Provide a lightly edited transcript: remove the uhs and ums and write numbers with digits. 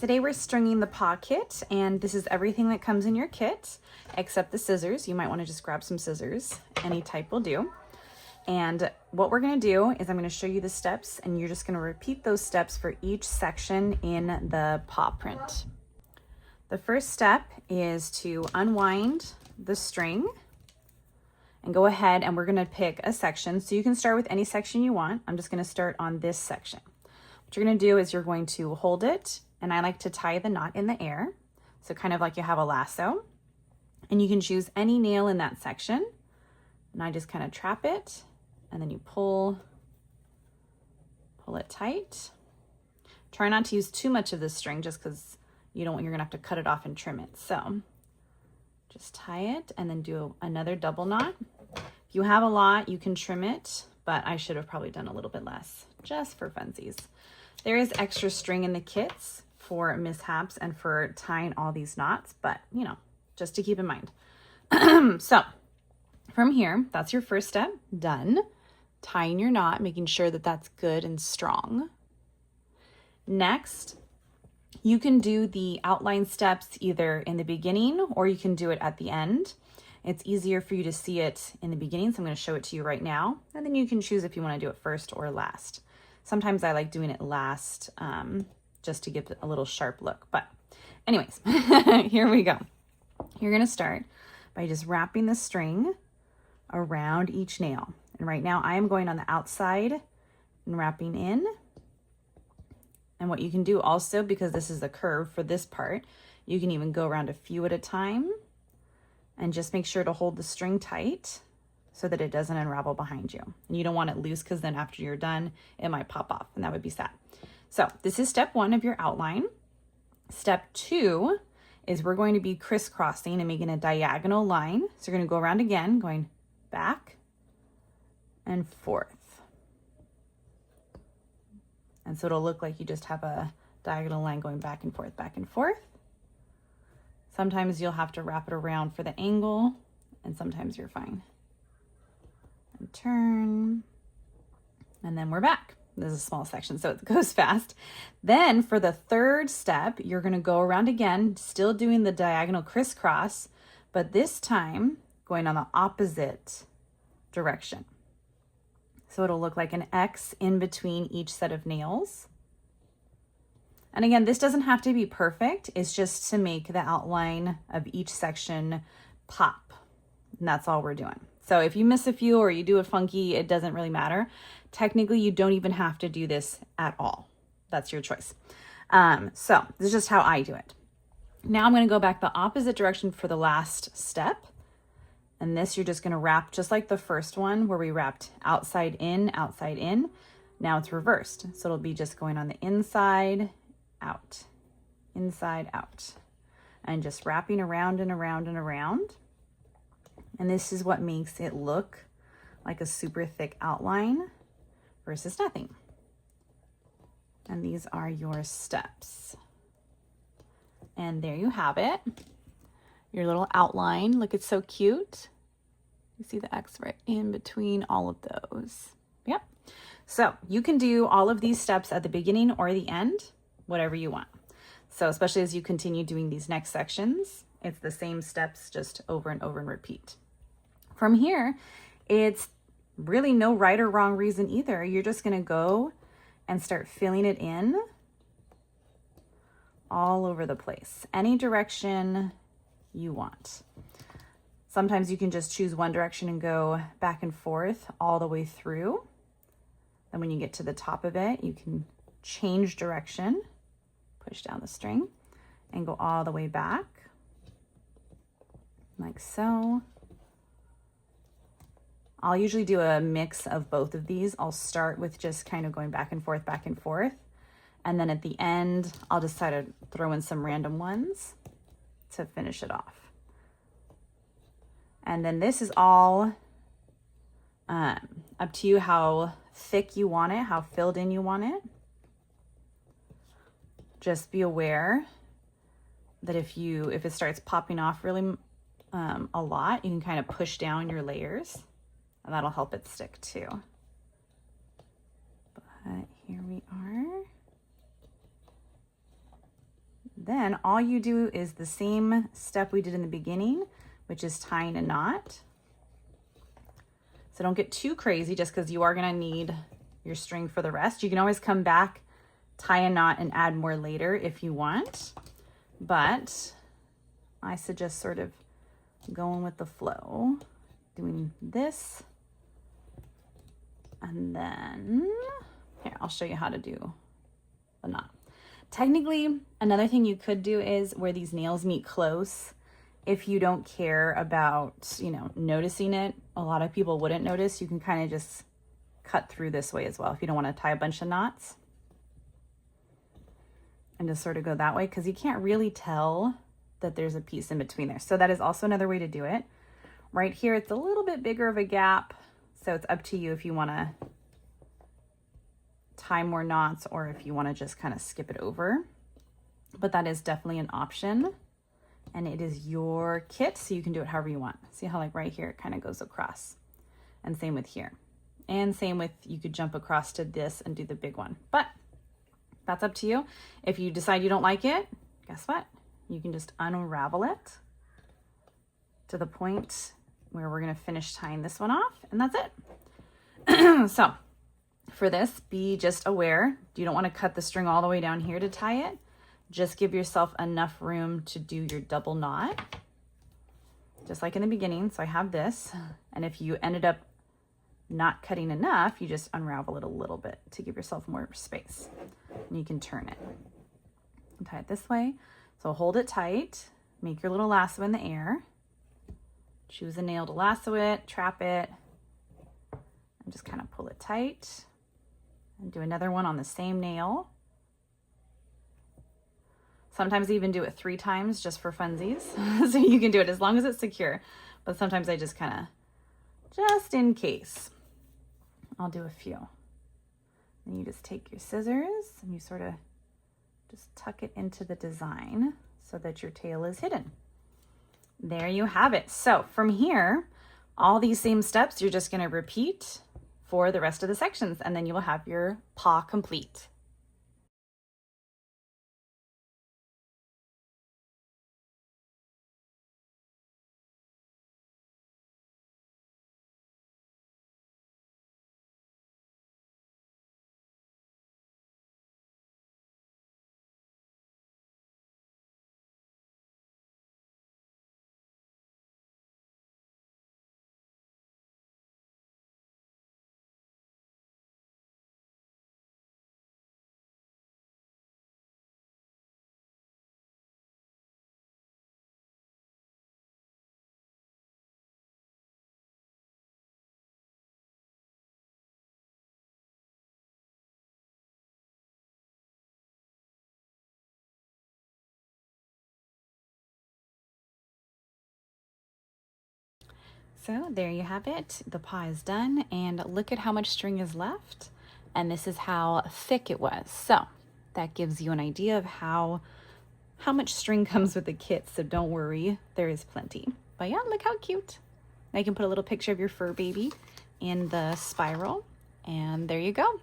Today we're stringing the Paw Kit, and this is everything that comes in your kit except the scissors. You might want to just grab some scissors. Any type will do. And what we're going to do is I'm going to show you the steps, and you're just going to repeat those steps for each section in the paw print. The first step is to unwind the string and go ahead, and we're going to pick a section. So you can start with any section you want. I'm just going to start on this section. What you're going to do is you're going to hold it, and I like to tie the knot in the air, so kind of like you have a lasso, and you can choose any nail in that section, and I just kind of trap it, and then you pull it tight. Try not to use too much of this string just because you're gonna have to cut it off and trim it. So just tie it and then do another double knot. If you have a lot, you can trim it, but I should have probably done a little bit less just for funsies. There is extra string in the kits for mishaps and for tying all these knots, but you know, just to keep in mind. So from here, that's your first step, done. Tying your knot, making sure that that's good and strong. Next, you can do the outline steps either in the beginning or you can do it at the end. It's easier for you to see it in the beginning, so I'm going to show it to you right now, and then you can choose if you want to do it first or last. Sometimes I like doing it last just to give it a little sharp look. But anyways, here we go. You're going to start by just wrapping the string around each nail. And right now I am going on the outside and wrapping in. And what you can do also, because this is the curve for this part, you can even go around a few at a time and just make sure to hold the string tight so that it doesn't unravel behind you. And you don't want it loose because then after you're done, it might pop off and that would be sad. So this is step one of your outline. Step two is we're going to be crisscrossing and making a diagonal line. So you're going to go around again, going back and forth. And so it'll look like you just have a diagonal line going back and forth, back and forth. Sometimes you'll have to wrap it around for the angle, and sometimes you're fine. And turn, and then we're back. This is a small section, so it goes fast. Then for the third step, you're gonna go around again, still doing the diagonal crisscross, but this time going on the opposite direction. So it'll look like an X in between each set of nails. And again, this doesn't have to be perfect. It's just to make the outline of each section pop. And that's all we're doing. So if you miss a few or you do it funky, it doesn't really matter. Technically, you don't even have to do this at all. That's your choice. So this is just how I do it. Now I'm going to go back the opposite direction for the last step. And this you're just going to wrap just like the first one where we wrapped outside in, outside in. Now it's reversed. So it'll be just going on the inside, out, inside, out. And just wrapping around and around and around. And this is what makes it look like a super thick outline versus nothing. And these are your steps. And there you have it. Your little outline. Look, it's so cute. You see the X right in between all of those. Yep. So you can do all of these steps at the beginning or the end, whatever you want. So especially as you continue doing these next sections, it's the same steps just over and over and repeat. From here, it's really no right or wrong reason either. You're just going to go and start filling it in all over the place, any direction you want. Sometimes you can just choose one direction and go back and forth all the way through. And when you get to the top of it, you can change direction, push down the string, and go all the way back, like so. I'll usually do a mix of both of these. I'll start with just kind of going back and forth, back and forth. And then at the end, I'll decide to throw in some random ones to finish it off. And then this is all up to you how thick you want it, how filled in you want it. Just be aware that if it starts popping off really a lot, you can kind of push down your layers. And that'll help it stick too. But here we are. then all you do is the same step we did in the beginning, which is tying a knot. So don't get too crazy just because you are going to need your string for the rest. You can always come back, tie a knot, and add more later if you want. But I suggest sort of going with the flow, doing this. And then, here, I'll show you how to do the knot. Technically, another thing you could do is where these nails meet close, if you don't care about, you know, noticing it, a lot of people wouldn't notice, you can kind of just cut through this way as well if you don't want to tie a bunch of knots. And just sort of go that way because you can't really tell that there's a piece in between there. So that is also another way to do it. Right here, it's a little bit bigger of a gap, so it's up to you if you want to tie more knots or if you want to just kind of skip it over. But that is definitely an option. And it is your kit, so you can do it however you want. See how like right here, it kind of goes across. And same with here. And same with, you could jump across to this and do the big one. But that's up to you. If you decide you don't like it, guess what? You can just unravel it to the point where we're gonna finish tying this one off, and that's it. So for this, be just aware, you don't wanna cut the string all the way down here to tie it. Just give yourself enough room to do your double knot, just like in the beginning. So I have this, and if you ended up not cutting enough, you just unravel it a little bit to give yourself more space. And you can turn it and tie it this way. So hold it tight, make your little lasso in the air, choose a nail to lasso it, trap it, and just kind of pull it tight. And do another one on the same nail. Sometimes I even do it 3 times just for funsies. So you can do it as long as it's secure. But sometimes I just kind of, just in case, I'll do a few. Then you just take your scissors and you sort of just tuck it into the design so that your tail is hidden. There you have it. So from here, all these same steps, you're just going to repeat for the rest of the sections, and then you will have your paw complete. So there you have it. The paw is done, and look at how much string is left. And this is how thick it was. So that gives you an idea of how much string comes with the kit. So don't worry, there is plenty. But yeah, look how cute. Now you can put a little picture of your fur baby in the spiral, and there you go.